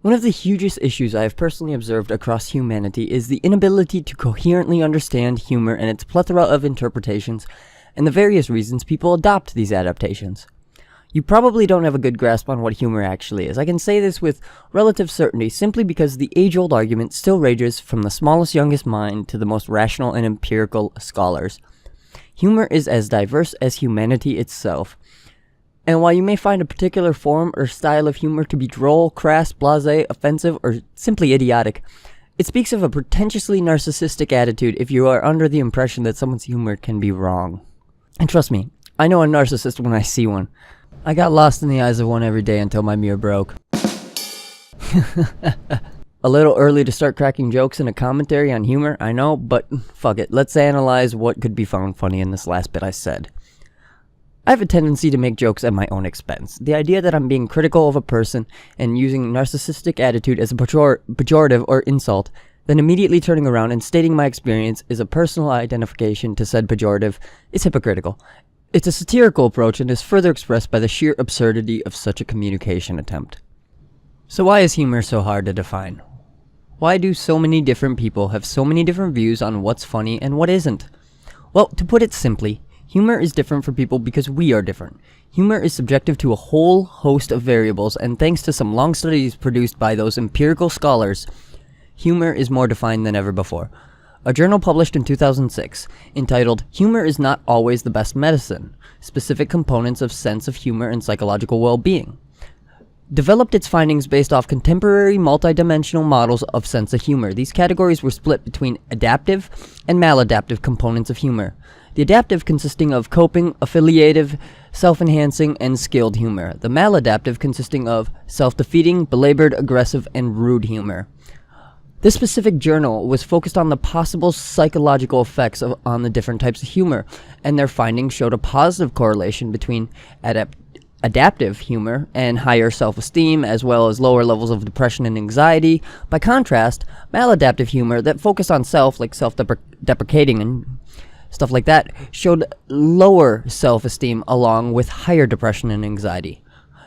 One of the hugest issues I have personally observed across humanity is the inability to coherently understand humor and its plethora of interpretations, and the various reasons people adopt these adaptations. You probably don't have a good grasp on what humor actually is. I can say this with relative certainty simply because the age-old argument still rages from the smallest youngest mind to the most rational and empirical scholars. Humor is as diverse as humanity itself. And while you may find a particular form or style of humor to be droll, crass, blasé, offensive, or simply idiotic, it speaks of a pretentiously narcissistic attitude if you are under the impression that someone's humor can be wrong. And trust me, I know a narcissist when I see one. I got lost in the eyes of one every day until my mirror broke. A little early to start cracking jokes and a commentary on humor, I know, but fuck it. Let's analyze what could be found funny in this last bit I said. I have a tendency to make jokes at my own expense. The idea that I'm being critical of a person and using narcissistic attitude as a pejorative or insult, then immediately turning around and stating my experience is a personal identification to said pejorative is hypocritical. It's a satirical approach and is further expressed by the sheer absurdity of such a communication attempt. So why is humor so hard to define? Why do so many different people have so many different views on what's funny and what isn't? Well, to put it simply, humor is different for people because we are different. Humor is subjective to a whole host of variables, and thanks to some long studies produced by those empirical scholars, humor is more defined than ever before. A journal published in 2006, entitled "Humor is Not Always the Best Medicine: Specific Components of Sense of Humor and Psychological Well-Being," developed its findings based off contemporary multidimensional models of sense of humor. These categories were split between adaptive and maladaptive components of humor. The adaptive consisting of coping, affiliative, self-enhancing, and skilled humor. The maladaptive consisting of self-defeating, belabored, aggressive, and rude humor. This specific journal was focused on the possible psychological effects on the different types of humor, and their findings showed a positive correlation between adaptive humor and higher self-esteem, as well as lower levels of depression and anxiety. By contrast, maladaptive humor that focused on self, like self-deprecating and stuff like that, showed lower self-esteem along with higher depression and anxiety.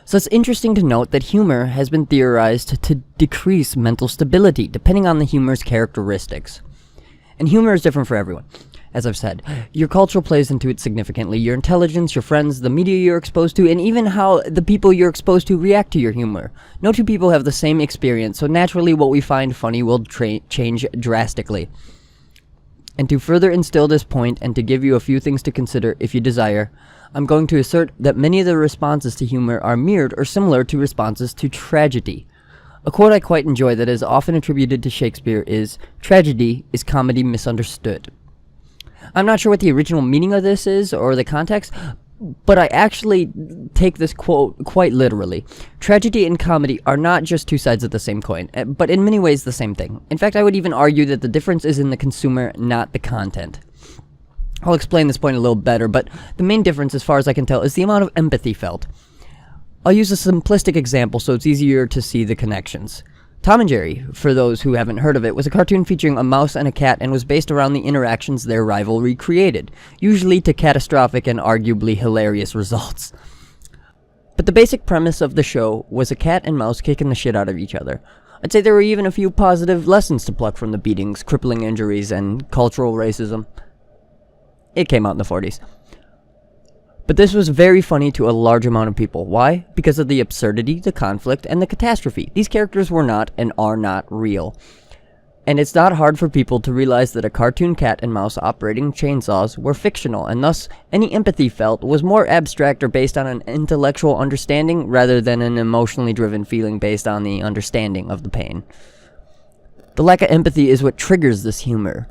So it's interesting to note that humor has been theorized to decrease mental stability, depending on the humor's characteristics. And humor is different for everyone. As I've said, your culture plays into it significantly. Your intelligence, your friends, the media you're exposed to, and even how the people you're exposed to react to your humor. No two people have the same experience, so naturally what we find funny will change drastically. And to further instill this point, and to give you a few things to consider if you desire, I'm going to assert that many of the responses to humor are mirrored or similar to responses to tragedy. A quote I quite enjoy that is often attributed to Shakespeare is, "Tragedy is comedy misunderstood." I'm not sure what the original meaning of this is or the context, but I actually take this quote quite literally. Tragedy and comedy are not just two sides of the same coin, but in many ways the same thing. In fact, I would even argue that the difference is in the consumer, not the content. I'll explain this point a little better, but the main difference, as far as I can tell, is the amount of empathy felt. I'll use a simplistic example so it's easier to see the connections. Tom and Jerry, for those who haven't heard of it, was a cartoon featuring a mouse and a cat and was based around the interactions their rivalry created, usually to catastrophic and arguably hilarious results. But the basic premise of the show was a cat and mouse kicking the shit out of each other. I'd say there were even a few positive lessons to pluck from the beatings, crippling injuries, and cultural racism. It came out in the 40s. But this was very funny to a large amount of people. Why? Because of the absurdity, the conflict, and the catastrophe. These characters were not and are not real. And it's not hard for people to realize that a cartoon cat and mouse operating chainsaws were fictional, and thus any empathy felt was more abstract or based on an intellectual understanding rather than an emotionally driven feeling based on the understanding of the pain. The lack of empathy is what triggers this humor.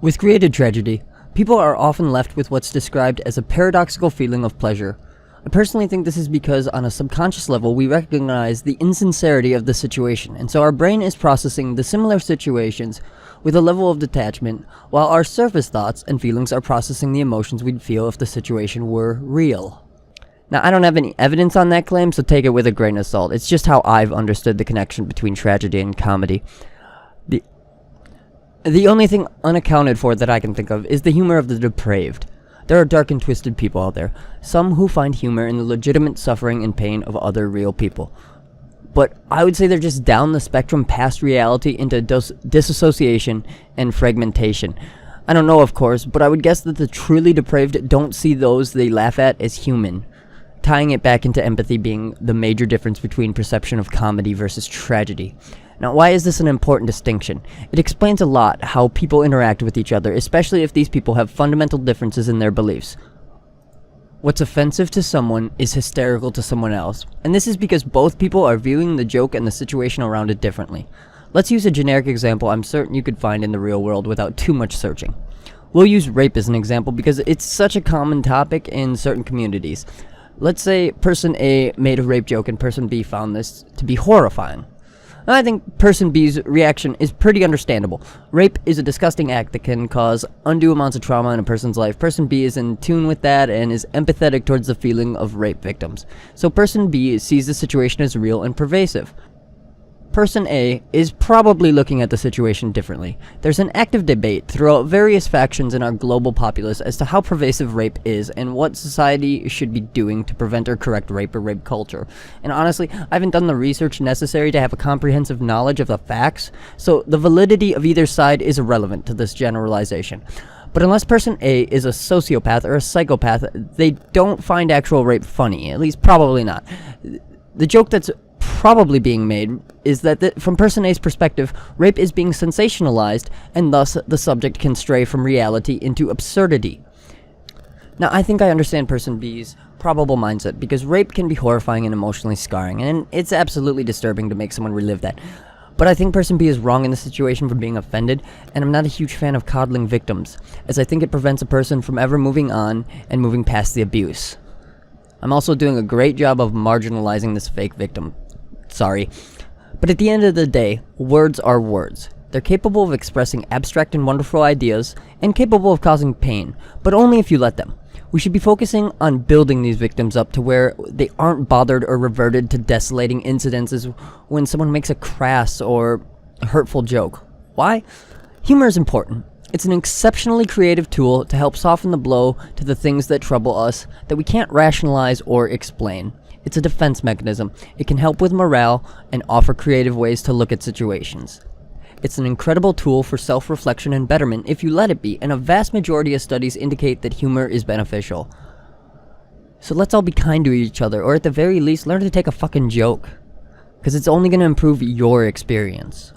With created tragedy, people are often left with what's described as a paradoxical feeling of pleasure. I personally think this is because on a subconscious level we recognize the insincerity of the situation, and so our brain is processing the similar situations with a level of detachment, while our surface thoughts and feelings are processing the emotions we'd feel if the situation were real. Now, I don't have any evidence on that claim, so take it with a grain of salt. It's just how I've understood the connection between tragedy and comedy. The only thing unaccounted for that I can think of is the humor of the depraved. There are dark and twisted people out there, some who find humor in the legitimate suffering and pain of other real people. but I would say they're just down the spectrum past reality into disassociation and fragmentation. I don't know, of course, but I would guess that the truly depraved don't see those they laugh at as human, tying it back into empathy being the major difference between perception of comedy versus tragedy. Now, why is this an important distinction? It explains a lot how people interact with each other, especially if these people have fundamental differences in their beliefs. What's offensive to someone is hysterical to someone else, and this is because both people are viewing the joke and the situation around it differently. Let's use a generic example I'm certain you could find in the real world without too much searching. We'll use rape as an example because it's such a common topic in certain communities. Let's say person A made a rape joke and person B found this to be horrifying. I think person B's reaction is pretty understandable. Rape is a disgusting act that can cause undue amounts of trauma in a person's life. Person B is in tune with that and is empathetic towards the feeling of rape victims. So person B sees the situation as real and pervasive. Person A is probably looking at the situation differently. There's an active debate throughout various factions in our global populace as to how pervasive rape is and what society should be doing to prevent or correct rape or rape culture. And honestly, I haven't done the research necessary to have a comprehensive knowledge of the facts, so the validity of either side is irrelevant to this generalization. But unless person A is a sociopath or a psychopath, they don't find actual rape funny, at least probably not. The joke that's probably being made is that from person A's perspective, rape is being sensationalized, and thus the subject can stray from reality into absurdity. Now, I think I understand person B's probable mindset, because rape can be horrifying and emotionally scarring, and it's absolutely disturbing to make someone relive that. But I think person B is wrong in the situation for being offended, and I'm not a huge fan of coddling victims, as I think it prevents a person from ever moving on and moving past the abuse. I'm also doing a great job of marginalizing this fake victim. Sorry. But at the end of the day, words are words. They're capable of expressing abstract and wonderful ideas, and capable of causing pain, but only if you let them. We should be focusing on building these victims up to where they aren't bothered or reverted to desolating incidences when someone makes a crass or hurtful joke. Why? Humor is important. It's an exceptionally creative tool to help soften the blow to the things that trouble us that we can't rationalize or explain. It's a defense mechanism. It can help with morale and offer creative ways to look at situations. It's an incredible tool for self-reflection and betterment if you let it be, and a vast majority of studies indicate that humor is beneficial. So let's all be kind to each other, or at the very least, learn to take a fucking joke. Because it's only going to improve your experience.